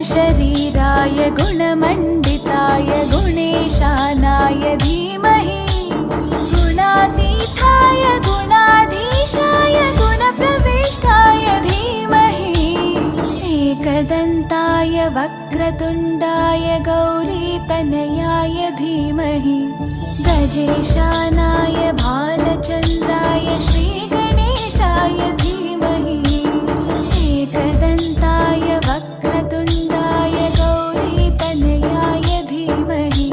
शरीराय गुणमण्डिताय गुणेशानाय धीमहि गुणातीताय गुणाधीशाय गुणप्रविष्टाय धीमहि एकदन्ताय वक्रतुण्डाय गौरीतनयाय धीमहि गजेशानाय भालचन्द्राय श्रीगणेशाय धीमहि एकदन्ताय वक्रतुण्डाय गौरीतनयाय धीमहि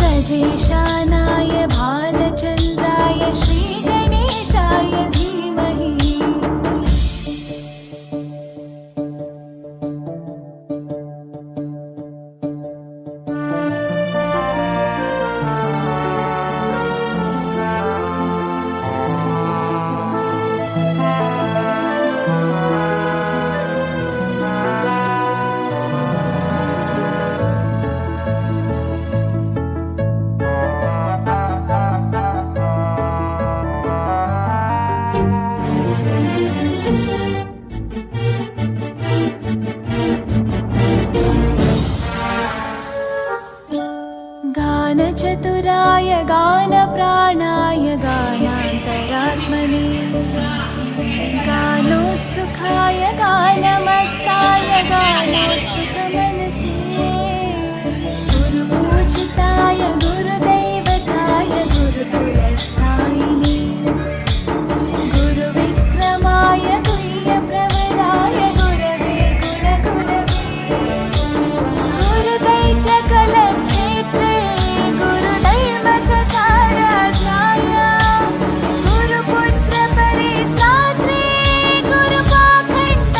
गजेशानाय भालचन्द्राय श्रीगणेशाय धीमहि। गानचतुराय गानप्राणाय गानान्तरात्मने गानोत्सुकाय गानमत्ताय गानोत्सुकमनसे गुरुपूजिताय गुरुदैवताय गुरुकुलस्थायिने गुरुविक्रमाय तुल्यप्रवराय गुरवे गुणगुरवे गुरुदैत्यकलक्षेत्रे गुरुधर्मसखाराध्याय गुरुपुत्रपरित्रात्रे गुरुपाखण्डकण्टकाय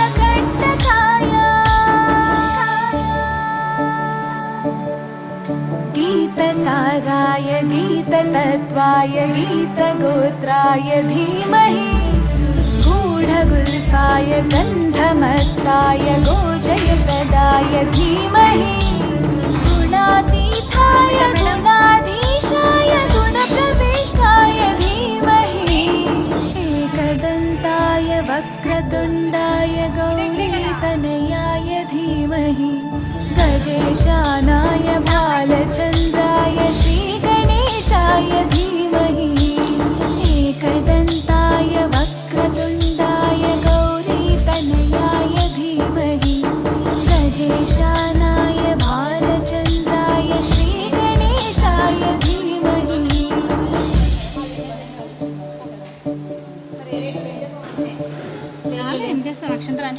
गीतसाराय गीततत्त्वाय गीतगोत्राय धीमहि गूढगुल्फाय गन्धमत्ताय गोजयप्रदाय धीमहि गुणातीताय गुणाधीशाय गुणप्रविष्टाय धीमहि एकदन्ताय वक्रतुण्डाय गौरीतनयाय धीमहि गजेशानाय भालचन्द्राय श्रीगणेशाय धीमहि एकदन्ताय वक्रतुण्डाय गौरीतनयाय धीमहि गजेशानाय भालचन्द्राय श्रीगणेशाय धीमहि। ఏం చేస్తాం అక్షంతరాలు